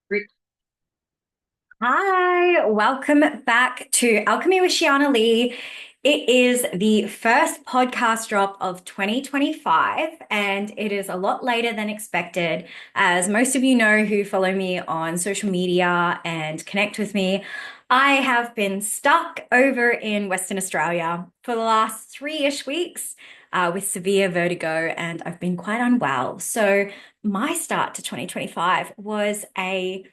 Great. Hi, welcome back to Alchemy with Sheeana Leigh. It is the first podcast drop of 2025, and it is a lot later than expected. As most of you know who follow me on social media and connect with me, I have been stuck over in Western Australia for the last 3-ish weeks with severe vertigo, and I've been quite unwell. So, my start to 2025 was a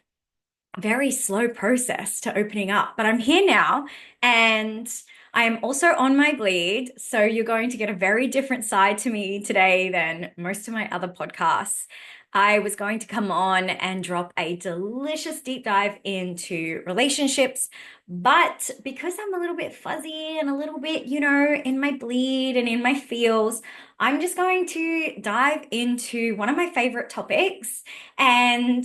very slow process to opening up. But I'm here now and I am also on my bleed. So you're going to get a very different side to me today than most of my other podcasts. I was going to come on and drop a delicious deep dive into relationships, but because I'm a little bit fuzzy and a little bit, in my bleed and in my feels, I'm just going to dive into one of my favorite topics. And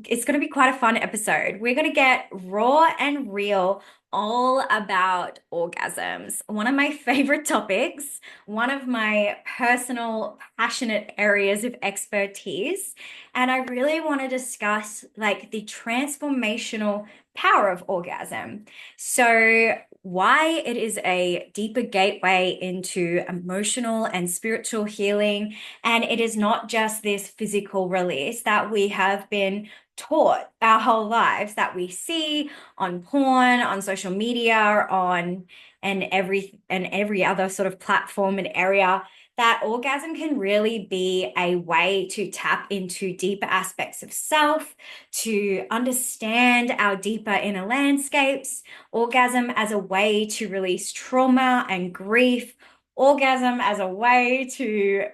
it's going to be quite a fun episode. We're going to get raw and real all about orgasms. One of my favorite topics, one of my personal passionate areas of expertise. And I really want to discuss like the transformational power of orgasm. So, why it is a deeper gateway into emotional and spiritual healing. And it is not just this physical release that we have been taught our whole lives, that we see on porn, on social media, on and every other sort of platform and area, that orgasm can really be a way to tap into deeper aspects of self, to understand our deeper inner landscapes, orgasm as a way to release trauma and grief, orgasm as a way to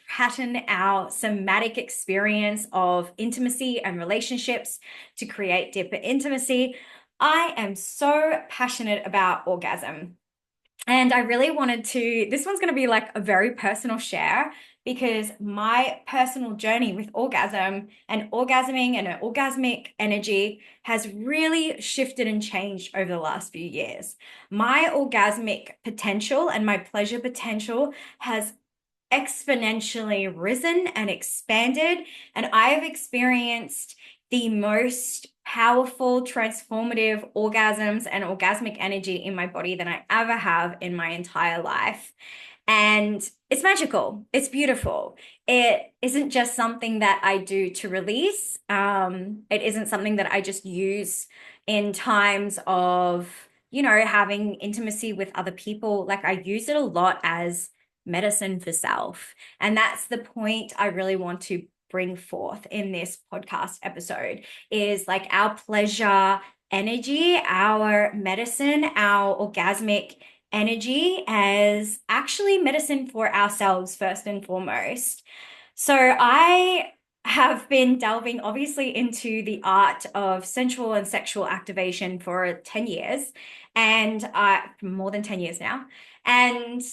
pattern our somatic experience of intimacy and relationships to create deeper intimacy. I am so passionate about orgasm. And I really wanted to, this one's going to be like a very personal share because my personal journey with orgasm and orgasming and an orgasmic energy has really shifted and changed over the last few years. My orgasmic potential and my pleasure potential has exponentially risen and expanded. And I have experienced the most powerful, transformative orgasms and orgasmic energy in my body than I ever have in my entire life. And it's magical. It's beautiful. It isn't just something that I do to release. It isn't something that I just use in times of, having intimacy with other people. Like I use it a lot as medicine for self. And that's the point I really want to bring forth in this podcast episode is like our pleasure energy, our medicine, our orgasmic energy as actually medicine for ourselves first and foremost. So I have been delving obviously into the art of sensual and sexual activation for 10 years and more than 10 years now. And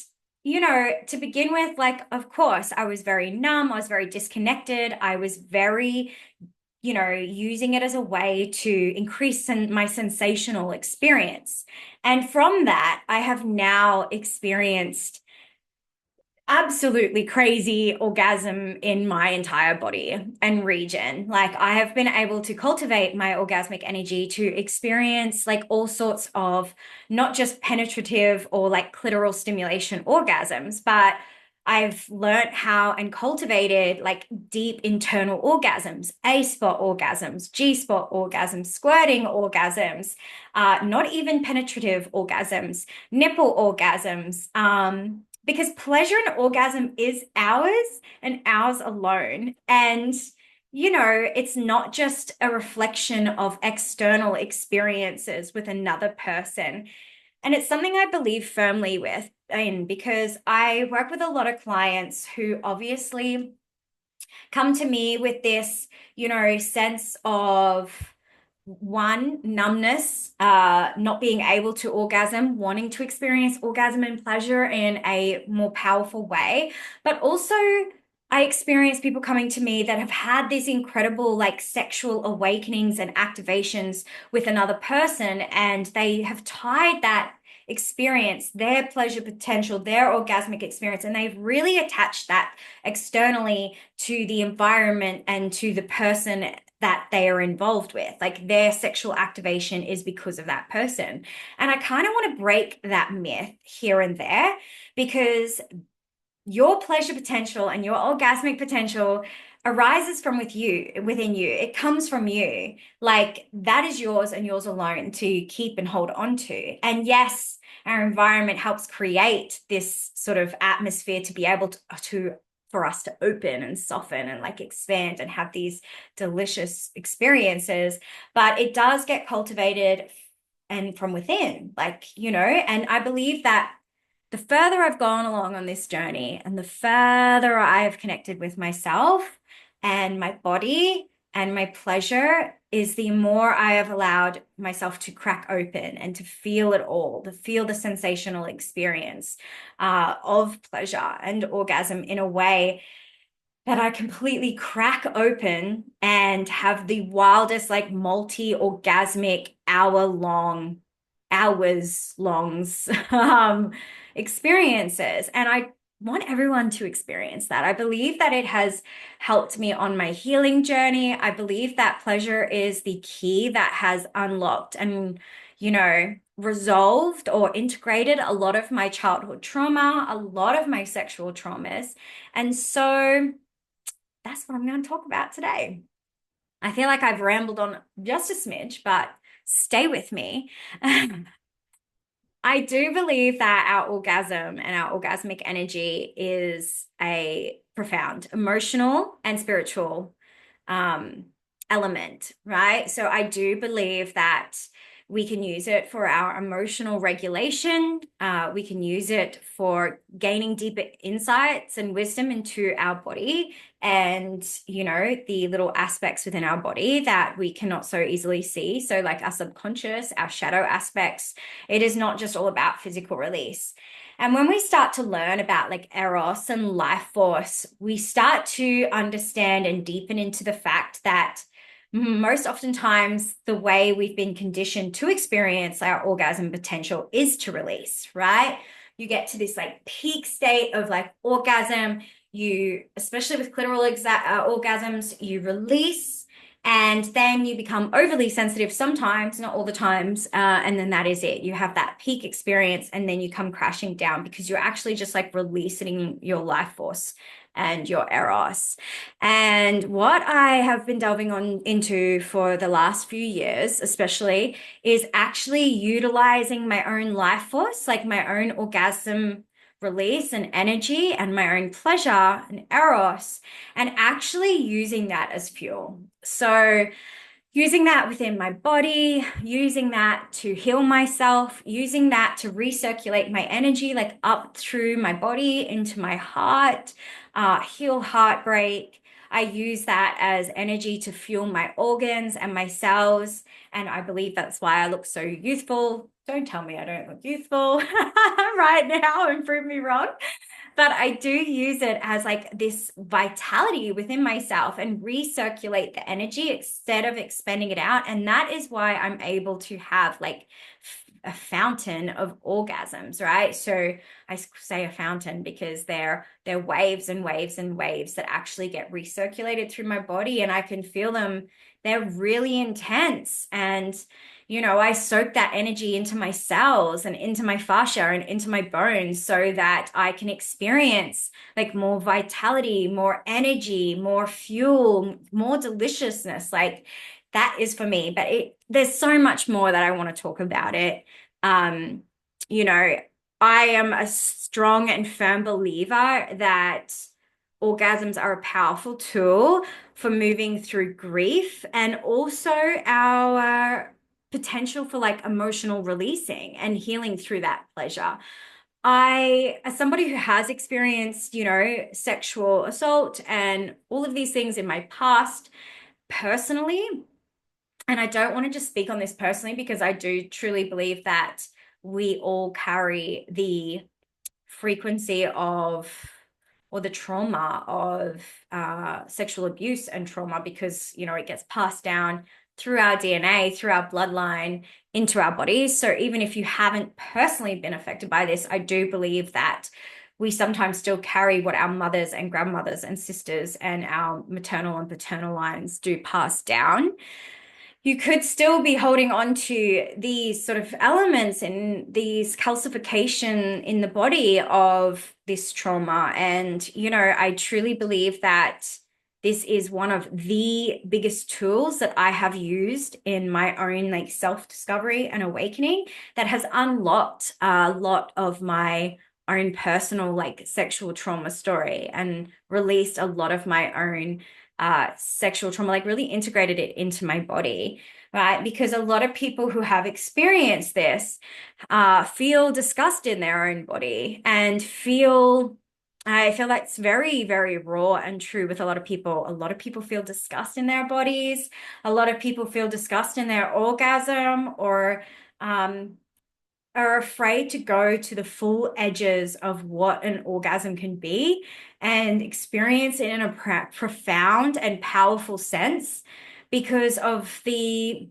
to begin with, like, of course, I was very numb. I was very disconnected. I was very, using it as a way to increase my sensational experience. And from that, I have now experienced absolutely crazy orgasm in my entire body and region. Like I have been able to cultivate my orgasmic energy to experience like all sorts of not just penetrative or like clitoral stimulation orgasms, but I've learned how and cultivated like deep internal orgasms, A spot orgasms, G spot orgasms, squirting orgasms, not even penetrative orgasms, nipple orgasms, because pleasure and orgasm is ours and ours alone. And, it's not just a reflection of external experiences with another person. And it's something I believe firmly in because I work with a lot of clients who obviously come to me with this, sense of one, numbness, not being able to orgasm, wanting to experience orgasm and pleasure in a more powerful way. But also, I experience people coming to me that have had these incredible, like, sexual awakenings and activations with another person, and they have tied that experience, their pleasure potential, their orgasmic experience, and they've really attached that externally to the environment and to the person that they are involved with. Like their sexual activation is because of that person. And I kind of want to break that myth here and there, because your pleasure potential and your orgasmic potential arises from within you. It comes from you. Like that is yours and yours alone to keep and hold on to. And yes, our environment helps create this sort of atmosphere to be able to for us to open and soften and like expand and have these delicious experiences, but it does get cultivated and from within, like, and I believe that the further I've gone along on this journey and the further I have connected with myself and my body and my pleasure is the more I have allowed myself to crack open and to feel it all, to feel the sensational experience of pleasure and orgasm in a way that I completely crack open and have the wildest, like multi-orgasmic hours longs experiences. And I want everyone to experience that. I believe that it has helped me on my healing journey. I believe that pleasure is the key that has unlocked and, resolved or integrated a lot of my childhood trauma, a lot of my sexual traumas. And so that's what I'm going to talk about today. I feel like I've rambled on just a smidge, but stay with me. I do believe that our orgasm and our orgasmic energy is a profound emotional and spiritual element, right? So I do believe that we can use it for our emotional regulation. We can use it for gaining deeper insights and wisdom into our body and, the little aspects within our body that we cannot so easily see. So like our subconscious, our shadow aspects, it is not just all about physical release. And when we start to learn about like Eros and life force, we start to understand and deepen into the fact that most oftentimes the way we've been conditioned to experience our orgasm potential is to release, right? You get to this like peak state of like orgasm, especially with clitoral orgasms, you release and then you become overly sensitive sometimes, not all the times, and then that is it. You have that peak experience and then you come crashing down because you're actually just like releasing your life force and your eros. And what I have been delving on into for the last few years, especially, is actually utilizing my own life force, like my own orgasm release and energy and my own pleasure and eros, and actually using that as fuel. So using that within my body, using that to heal myself, using that to recirculate my energy, like up through my body into my heart, heal heartbreak. I use that as energy to fuel my organs and my cells. And I believe that's why I look so youthful. Don't tell me I don't look youthful right now and prove me wrong. But I do use it as like this vitality within myself and recirculate the energy instead of expending it out. And that is why I'm able to have like a fountain of orgasms, right? So I say a fountain because they're waves and waves and waves that actually get recirculated through my body and I can feel them. They're really intense. And I soak that energy into my cells and into my fascia and into my bones so that I can experience like more vitality, more energy, more fuel, more deliciousness. Like that is for me, but there's so much more that I want to talk about it. Um, you know, I am a strong and firm believer that orgasms are a powerful tool for moving through grief and also our potential for like emotional releasing and healing through that pleasure. As somebody who has experienced, sexual assault and all of these things in my past personally, and I don't want to just speak on this personally because I do truly believe that we all carry the frequency of or the trauma of sexual abuse and trauma because, it gets passed down through our DNA, through our bloodline, into our bodies. So even if you haven't personally been affected by this, I do believe that we sometimes still carry what our mothers and grandmothers and sisters and our maternal and paternal lines do pass down. You could still be holding on to these sort of elements and these calcification in the body of this trauma. And, I truly believe that this is one of the biggest tools that I have used in my own like self-discovery and awakening that has unlocked a lot of my own personal like sexual trauma story and released a lot of my own sexual trauma, like really integrated it into my body, right? Because a lot of people who have experienced this feel disgust in their own body and I feel that's very, very raw and true with a lot of people. A lot of people feel disgust in their bodies. A lot of people feel disgust in their orgasm or um, are afraid to go to the full edges of what an orgasm can be and experience it in a profound and powerful sense because of the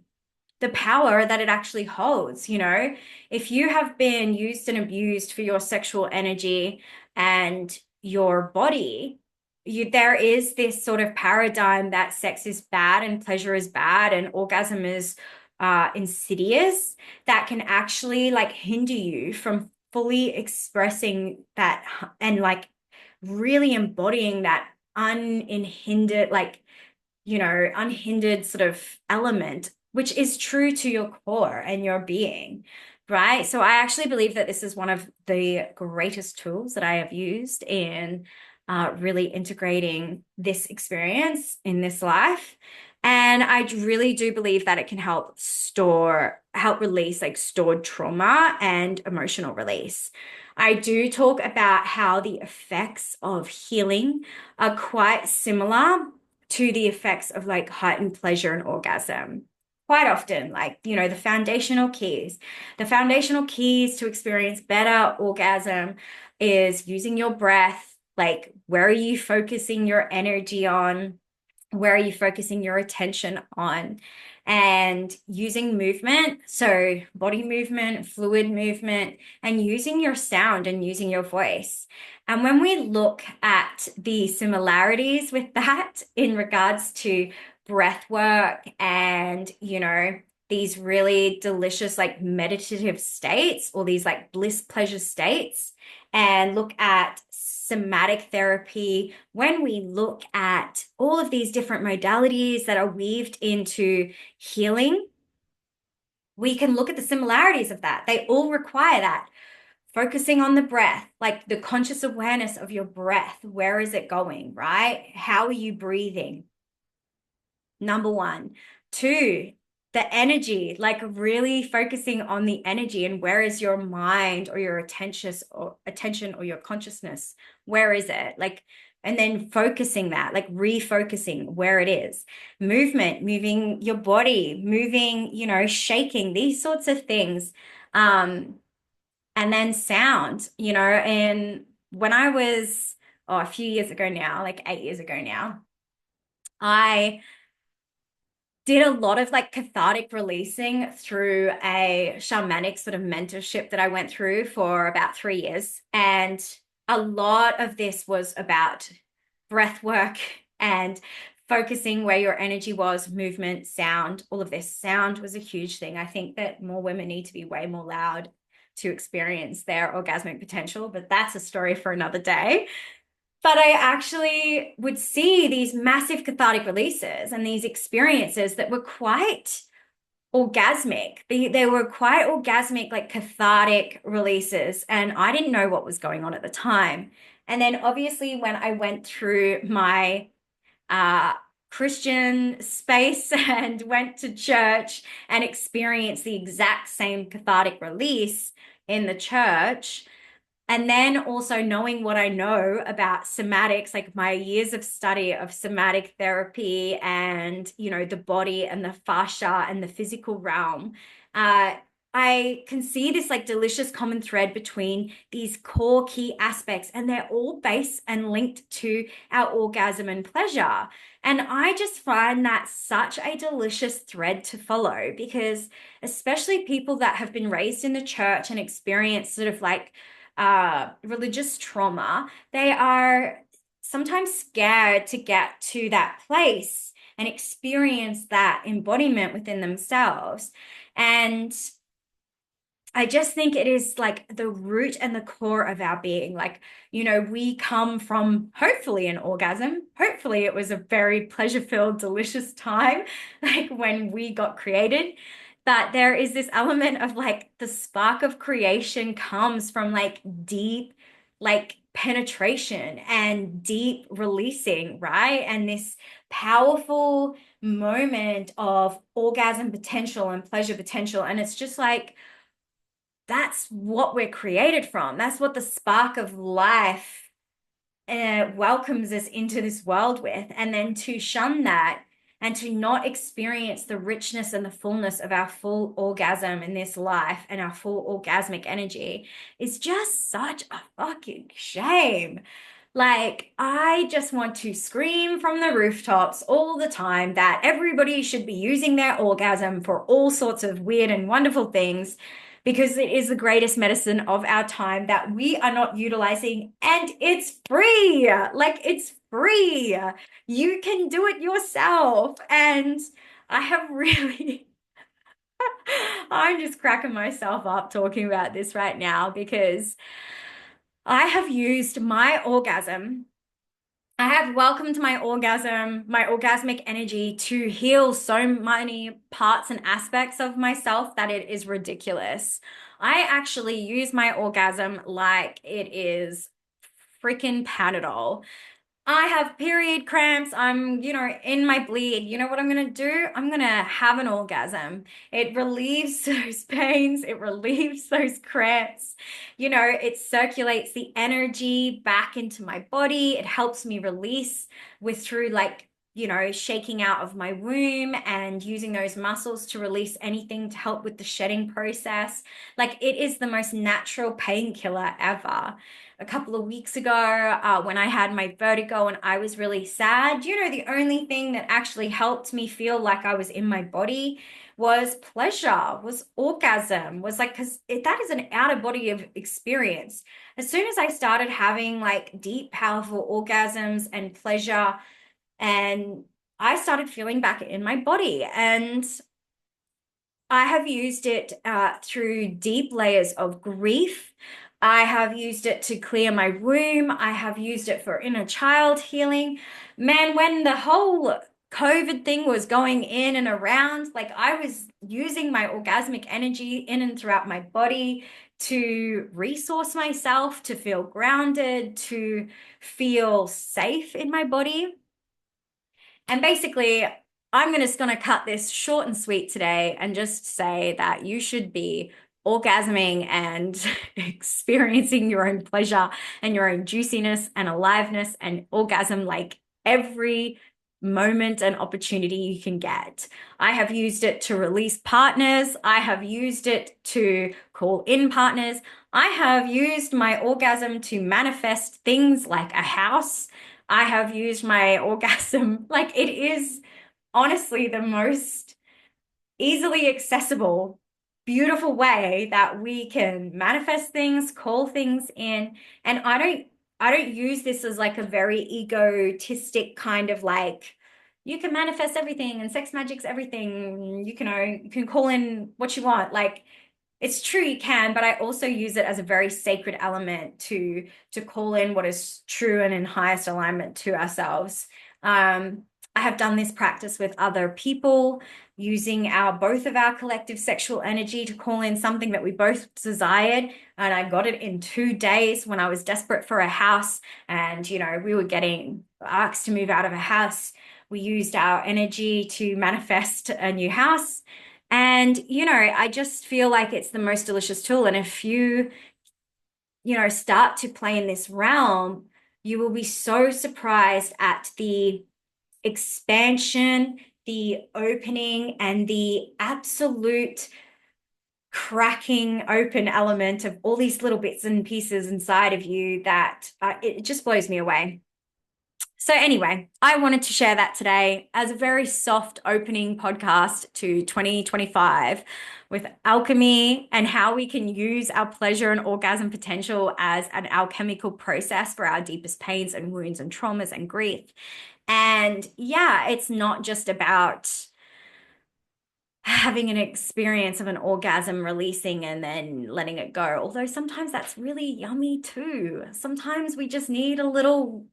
power that it actually holds. If you have been used and abused for your sexual energy and your body, there is this sort of paradigm that sex is bad and pleasure is bad and orgasm is insidious, that can actually like hinder you from fully expressing that and like really embodying that unhindered, like, unhindered sort of element, which is true to your core and your being, right? So I actually believe that this is one of the greatest tools that I have used in really integrating this experience in this life. And I really do believe that it can help release like stored trauma and emotional release. I do talk about how the effects of healing are quite similar to the effects of like heightened pleasure and orgasm. Quite often, like, the foundational keys. The foundational keys to experience better orgasm is using your breath. Like, where are you focusing your energy on? Where are you focusing your attention on? And using movement, so body movement, fluid movement, and using your sound and using your voice. And when we look at the similarities with that in regards to breath work and, these really delicious, like meditative states or these like bliss pleasure states, and look at somatic therapy, when we look at all of these different modalities that are weaved into healing, we can look at the similarities of that. They all require that. Focusing on the breath, like the conscious awareness of your breath. Where is it going, right? How are you breathing? Number one. Two, the energy, like really focusing on the energy and where is your mind or your attention or your consciousness? Where is it? Like, and then focusing that, like refocusing where it is. Movement, moving your body, moving, shaking, these sorts of things. And then sound, and when I was, a few years ago now, like 8 years ago now, I did a lot of like cathartic releasing through a shamanic sort of mentorship that I went through for about 3 years. And a lot of this was about breath work and focusing where your energy was, movement, sound, all of this. Sound was a huge thing. I think that more women need to be way more loud to experience their orgasmic potential, but that's a story for another day. But I actually would see these massive cathartic releases and these experiences that were quite orgasmic. They were quite orgasmic, like cathartic releases. And I didn't know what was going on at the time. And then obviously when I went through my uh, Christian space and went to church and experienced the exact same cathartic release in the church, and then also knowing what I know about somatics, like my years of study of somatic therapy and, the body and the fascia and the physical realm, I can see this like delicious common thread between these core key aspects, and they're all based and linked to our orgasm and pleasure. And I just find that such a delicious thread to follow because, especially people that have been raised in the church and experienced sort of like religious trauma, they are sometimes scared to get to that place and experience that embodiment within themselves. And I just think it is like the root and the core of our being. Like, we come from hopefully an orgasm. Hopefully, it was a very pleasure-filled, delicious time, like when we got created. But there is this element of like the spark of creation comes from like deep, like penetration and deep releasing, right? And this powerful moment of orgasm potential and pleasure potential. And it's just like, that's what we're created from. That's what the spark of life welcomes us into this world with. And then to shun that and to not experience the richness and the fullness of our full orgasm in this life and our full orgasmic energy is just such a fucking shame. Like, I just want to scream from the rooftops all the time that everybody should be using their orgasm for all sorts of weird and wonderful things because it is the greatest medicine of our time that we are not utilizing, and it's free. Like, it's free. You can do it yourself. And I have really, I'm just cracking myself up talking about this right now because I have used my orgasm. I have welcomed my orgasm, my orgasmic energy to heal so many parts and aspects of myself that it is ridiculous. I actually use my orgasm like it is freaking Panadol. I have period cramps. I'm, in my bleed. You know what I'm going to do? I'm going to have an orgasm. It relieves those pains. It relieves those cramps. It circulates the energy back into my body. It helps me release through like, shaking out of my womb and using those muscles to release anything to help with the shedding process. Like, it is the most natural painkiller ever. A couple of weeks ago, when I had my vertigo and I was really sad, the only thing that actually helped me feel like I was in my body was pleasure, was orgasm, was like, because that is an out of body of experience. As soon as I started having like deep, powerful orgasms and pleasure, and I started feeling back in my body. And I have used it through deep layers of grief. I have used it to clear my womb. I have used it for inner child healing. Man, when the whole COVID thing was going in and around, like I was using my orgasmic energy in and throughout my body to resource myself, to feel grounded, to feel safe in my body. And basically, I'm just going to cut this short and sweet today and just say that you should be orgasming and experiencing your own pleasure and your own juiciness and aliveness and orgasm like every moment and opportunity you can get. I have used it to release partners. I have used it to call in partners. I have used my orgasm to manifest things like a house. I have used my orgasm. Like, it is honestly the most easily accessible, beautiful way that we can manifest things, call things in. And I don't use this as like a very egotistic kind of like, you can manifest everything and sex magic's everything. You can call in what you want. Like, it's true you can, but I also use it as a very sacred element to call in what is true and in highest alignment to ourselves. I have done this practice with other people using both of our collective sexual energy to call in something that we both desired. And I got it in 2 days when I was desperate for a house and, we were getting asked to move out of a house. We used our energy to manifest a new house. And, I just feel like it's the most delicious tool. And if you, start to play in this realm, you will be so surprised at the expansion, the opening, and the absolute cracking open element of all these little bits and pieces inside of you that it just blows me away. So, anyway, I wanted to share that today as a very soft opening podcast to 2025 with alchemy and how we can use our pleasure and orgasm potential as an alchemical process for our deepest pains and wounds and traumas and grief. And yeah, it's not just about having an experience of an orgasm releasing and then letting it go. Although sometimes that's really yummy too. Sometimes we just need a little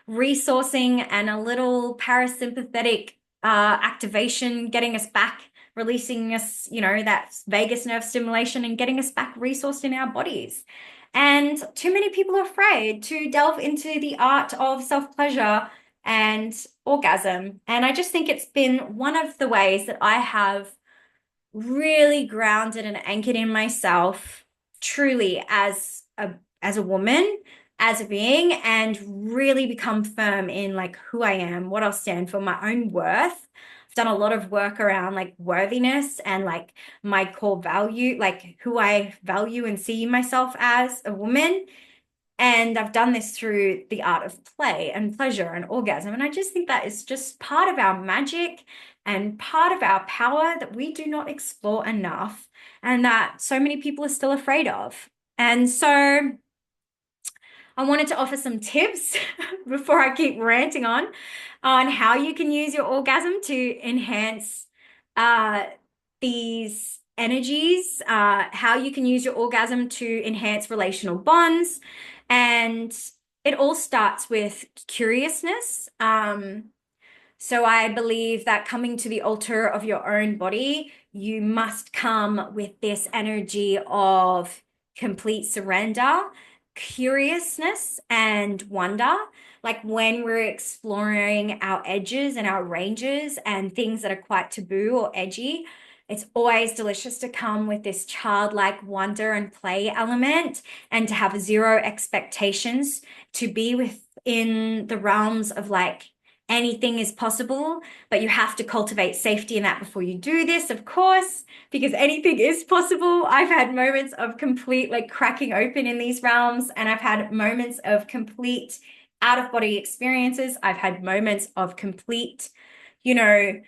resourcing and a little parasympathetic activation, getting us back, releasing us, that vagus nerve stimulation and getting us back resourced in our bodies. And too many people are afraid to delve into the art of self-pleasure and orgasm. And I just think it's been one of the ways that I have really grounded and anchored in myself truly as a woman, as a being, and really become firm in like who I am, what I'll stand for, my own worth. I've done a lot of work around like worthiness and like my core value, like who I value and see myself as a woman. And I've done this through the art of play and pleasure and orgasm. And I just think that is just part of our magic and part of our power that we do not explore enough and that so many people are still afraid of. And so I wanted to offer some tips before I keep ranting on how you can use your orgasm to enhance uh, these energies, how you can use your orgasm to enhance relational bonds. And it all starts with curiousness. So I believe that coming to the altar of your own body, you must come with this energy of complete surrender, curiousness, and wonder. Like when we're exploring our edges and our ranges and things that are quite taboo or edgy, it's always delicious to come with this childlike wonder and play element and to have zero expectations, to be within the realms of like anything is possible, but you have to cultivate safety in that before you do this, of course, because anything is possible. I've had moments of complete like cracking open in these realms, and I've had moments of complete out of body experiences. I've had moments of complete, you know,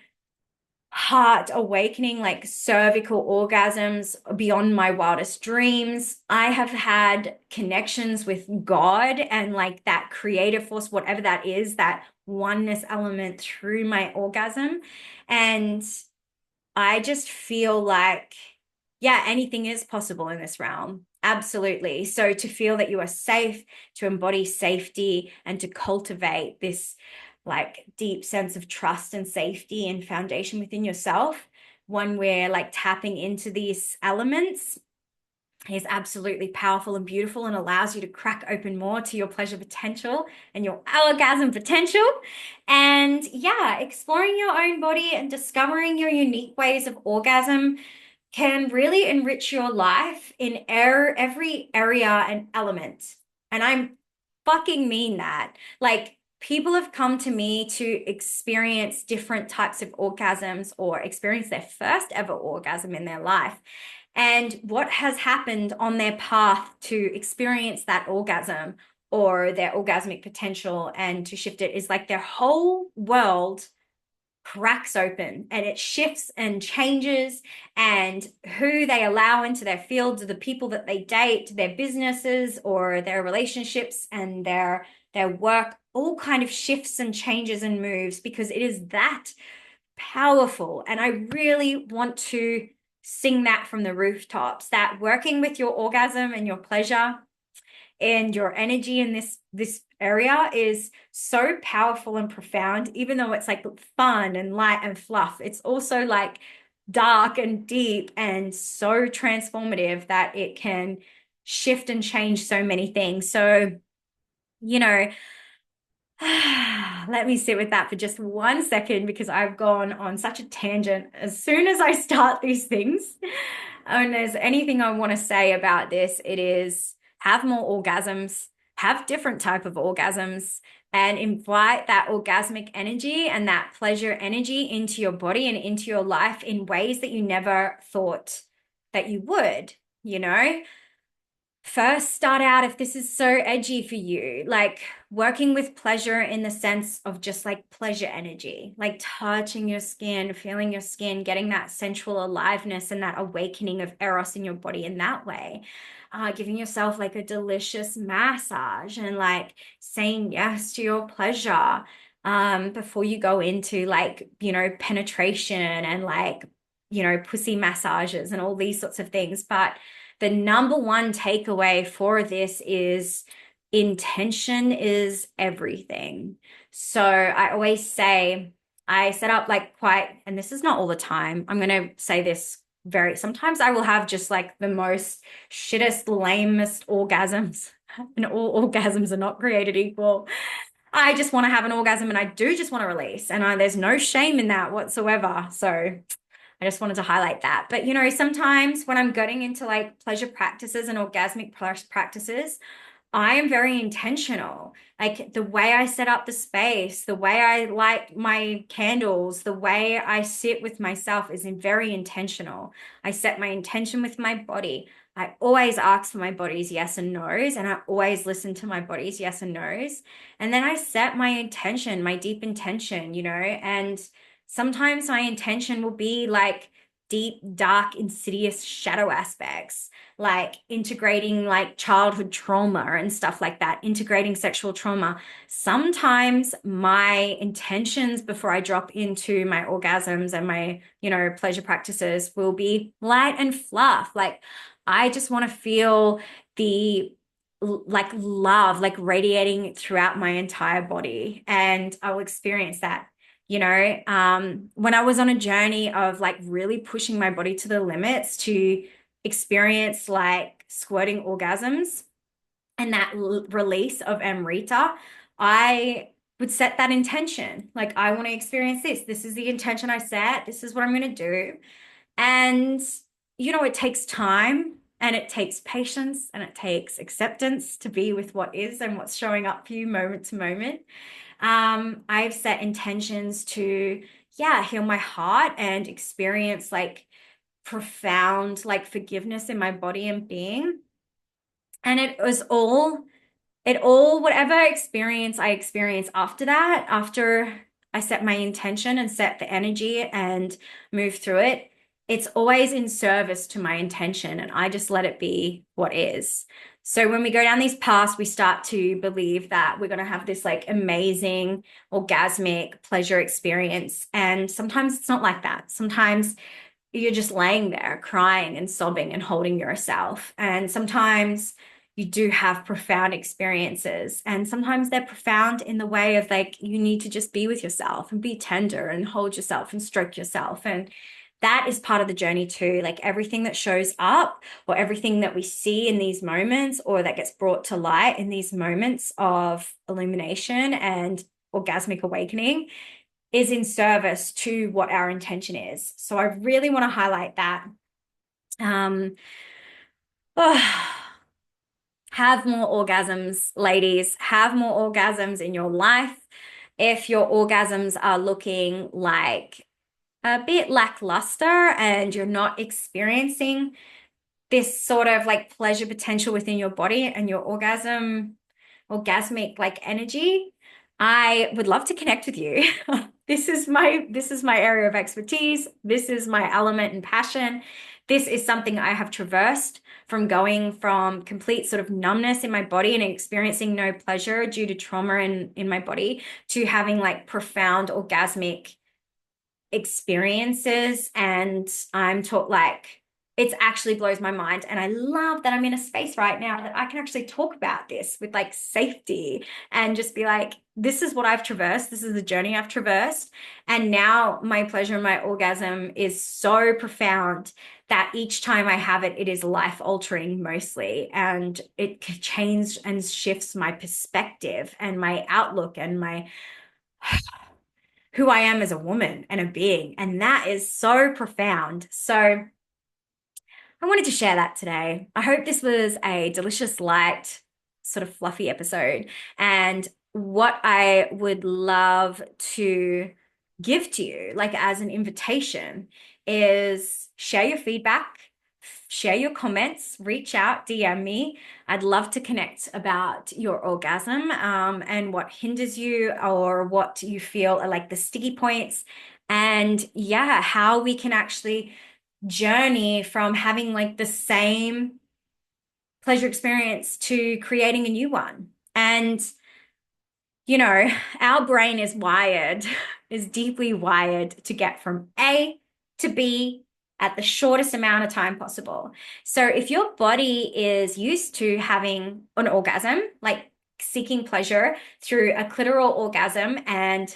heart awakening, like cervical orgasms beyond my wildest dreams. I have had connections with God and like that creative force, whatever that is, that oneness element through my orgasm. And I just feel like, yeah, anything is possible in this realm. Absolutely. So to feel that you are safe, to embody safety, and to cultivate this like deep sense of trust and safety and foundation within yourself, when we're like tapping into these elements, is absolutely powerful and beautiful and allows you to crack open more to your pleasure potential and your orgasm potential. And yeah, exploring your own body and discovering your unique ways of orgasm can really enrich your life in every area and element. And I'm fucking mean that. Like, people have come to me to experience different types of orgasms or experience their first ever orgasm in their life. And what has happened on their path to experience that orgasm or their orgasmic potential and to shift it is like their whole world cracks open and it shifts and changes, and who they allow into their fields, the people that they date, their businesses or their relationships and their work all kind of shifts and changes and moves because it is that powerful. And I really want to sing that from the rooftops, that working with your orgasm and your pleasure and your energy in this area is so powerful and profound. Even though it's like fun and light and fluff, it's also like dark and deep and so transformative that it can shift and change so many things. So, you know, let me sit with that for just 1 second because I've gone on such a tangent. As soon as I start these things, and there's anything I want to say about this, it is have more orgasms, have different type of orgasms, and invite that orgasmic energy and that pleasure energy into your body and into your life in ways that you never thought that you would, you know? First, start out if this is so edgy for you, like working with pleasure in the sense of just like pleasure energy, like touching your skin, feeling your skin, getting that sensual aliveness and that awakening of eros in your body in that way. Giving yourself like a delicious massage and like saying yes to your pleasure before you go into like, penetration and like, pussy massages and all these sorts of things. But the number one takeaway for this is intention is everything. So I always say, I set up like quite, and this is not all the time. I'm going to say this sometimes I will have just like the most shittest, lamest orgasms. And all orgasms are not created equal. I just want to have an orgasm and I do just want to release. And there's no shame in that whatsoever. So I just wanted to highlight that. But sometimes when I'm getting into like pleasure practices and orgasmic practices, I am very intentional. Like the way I set up the space, the way I light my candles, the way I sit with myself is very intentional. I set my intention with my body. I always ask for my body's yes and no's, and I always listen to my body's yes and no's. And then I set my intention, my deep intention, and sometimes my intention will be like deep, dark, insidious shadow aspects like integrating like childhood trauma and stuff like that, integrating sexual trauma. Sometimes my intentions before I drop into my orgasms and my, pleasure practices will be light and fluff. Like I just want to feel the like love, like radiating throughout my entire body. And I will experience that. When I was on a journey of like really pushing my body to the limits to experience like squirting orgasms and that release of Amrita, I would set that intention. Like, I want to experience this. This is the intention I set. This is what I'm going to do. And, it takes time and it takes patience and it takes acceptance to be with what is and what's showing up for you moment to moment. I've set intentions to, yeah, heal my heart and experience like profound like forgiveness in my body and being. And whatever experience I experience after that, after I set my intention and set the energy and move through it, it's always in service to my intention. And I just let it be what is. So when we go down these paths, we start to believe that we're going to have this like amazing orgasmic pleasure experience. And sometimes it's not like that. Sometimes you're just laying there crying and sobbing and holding yourself. And sometimes you do have profound experiences. And sometimes they're profound in the way of like, you need to just be with yourself and be tender and hold yourself and stroke yourself. And that is part of the journey too. Like everything that shows up or everything that we see in these moments or that gets brought to light in these moments of illumination and orgasmic awakening is in service to what our intention is. So I really want to highlight that. Um, oh, have more orgasms, ladies. Have more orgasms in your life. If your orgasms are looking like a bit lackluster and you're not experiencing this sort of like pleasure potential within your body and your orgasmic like energy, I would love to connect with you. This is my area of expertise. This is my element and passion. This is something I have traversed from going from complete sort of numbness in my body and experiencing no pleasure due to trauma in my body to having like profound orgasmic experiences. And I'm taught like it actually blows my mind. And I love that I'm in a space right now that I can actually talk about this with like safety and just be like, this is what I've traversed. This is the journey I've traversed. And now my pleasure and my orgasm is so profound that each time I have it, it is life altering mostly. And it changes and shifts my perspective and my outlook and my who I am as a woman and a being. And that is so profound. So I wanted to share that today. I hope this was a delicious, light, sort of fluffy episode. And what I would love to give to you, like as an invitation, is share your feedback. share your comments, reach out, DM me. I'd love to connect about your orgasm, and what hinders you or what you feel are like the sticky points. And yeah, how we can actually journey from having like the same pleasure experience to creating a new one. And you know, our brain is wired, is deeply wired to get from A to B at the shortest amount of time possible. So if your body is used to having an orgasm, like seeking pleasure through a clitoral orgasm, and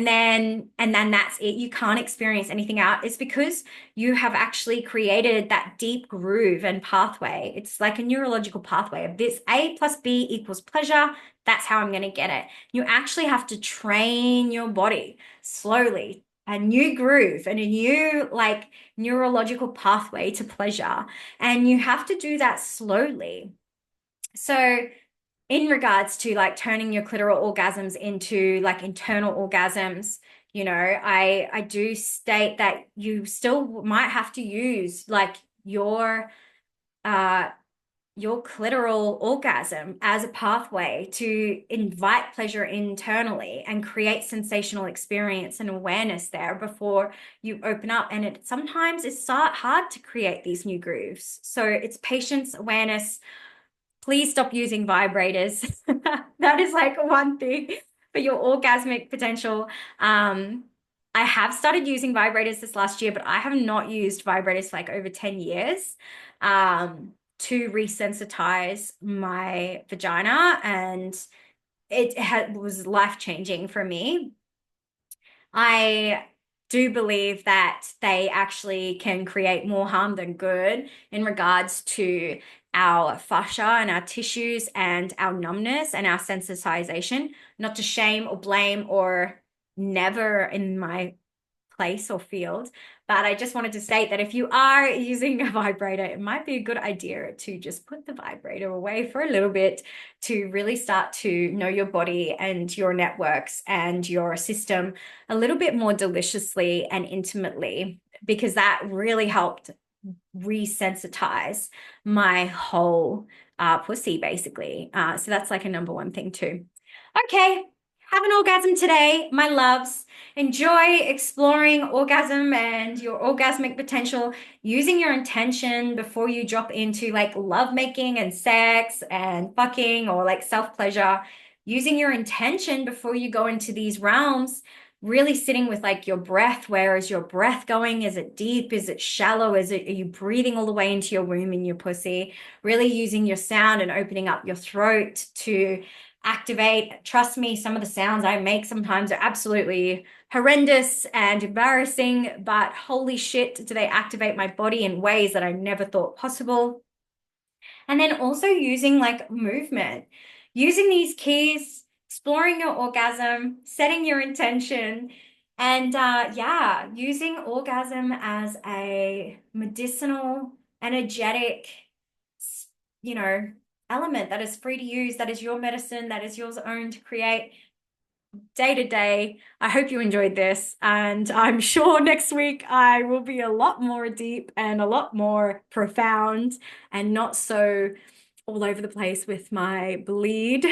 then that's it, you can't experience anything out, it's because you have actually created that deep groove and pathway. It's like a neurological pathway of this A plus B equals pleasure. That's how I'm going to get it. You actually have to train your body slowly, a new groove and a new like neurological pathway to pleasure, and you have to do that slowly. So in regards to like turning your clitoral orgasms into like internal orgasms, I do state that you still might have to use like uh your clitoral orgasm as a pathway to invite pleasure internally and create sensational experience and awareness there before you open up. And it sometimes it's hard to create these new grooves. So it's patience, awareness. Please stop using vibrators. That is like one thing for your orgasmic potential. I have started using vibrators this last year, but I have not used vibrators for like over 10 years to resensitize my vagina. And was life-changing for me. I do believe that they actually can create more harm than good in regards to our fascia and our tissues and our numbness and our sensitization. Not to shame or blame or never in my place or field. But I just wanted to state that if you are using a vibrator, it might be a good idea to just put the vibrator away for a little bit to really start to know your body and your networks and your system a little bit more deliciously and intimately, because that really helped resensitize my whole pussy, basically. So that's like a number one thing too. Okay, have an orgasm today, my loves. Enjoy exploring orgasm and your orgasmic potential, using your intention before you drop into like lovemaking and sex and fucking or like self-pleasure. Using your intention before you go into these realms, really sitting with like your breath. Where is your breath going? Is it deep? Is it shallow? Are you breathing all the way into your womb in your pussy? Really using your sound and opening up your throat to activate. Trust me, some of the sounds I make sometimes are absolutely horrendous and embarrassing, but holy shit, do they activate my body in ways that I never thought possible. And then also using like movement, using these keys, exploring your orgasm, setting your intention, and yeah, using orgasm as a medicinal, energetic, you know, element that is free to use, that is your medicine, that is yours own to create day to day. I hope you enjoyed this, and I'm sure next week I will be a lot more deep and a lot more profound and not so all over the place with my bleed.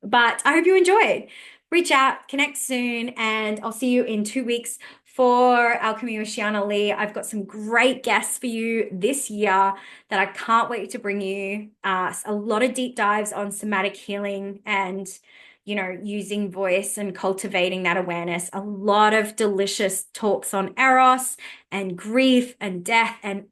But I hope you enjoyed. Reach out, connect soon, and I'll see you in 2 weeks for Alchemy with Sheeana Leigh. I've got some great guests for you this year that I can't wait to bring you. A lot of deep dives on somatic healing and using voice and cultivating that awareness. A lot of delicious talks on eros and grief and death. And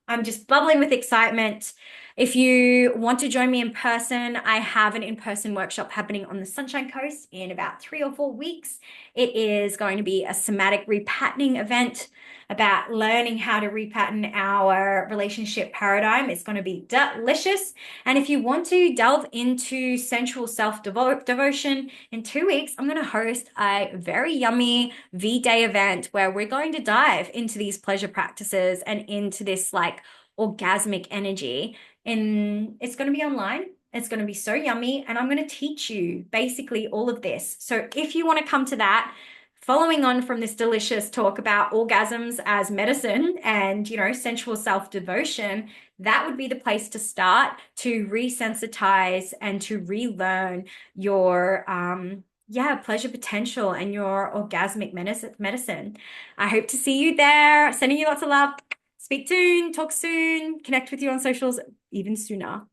I'm just bubbling with excitement. If you want to join me in person, I have an in-person workshop happening on the Sunshine Coast in about 3 or 4 weeks. It is going to be a somatic repatterning event about learning how to repattern our relationship paradigm. It's going to be delicious. And if you want to delve into sensual self-devotion, in 2 weeks, I'm going to host a very yummy V-Day event where we're going to dive into these pleasure practices and into this like orgasmic energy. And it's going to be online. It's going to be so yummy. And I'm going to teach you basically all of this. So if you want to come to that, following on from this delicious talk about orgasms as medicine and, sensual self-devotion, that would be the place to start to resensitize and to relearn your, pleasure potential and your orgasmic medicine. I hope to see you there. Sending you lots of love. Speak soon, talk soon, connect with you on socials even sooner.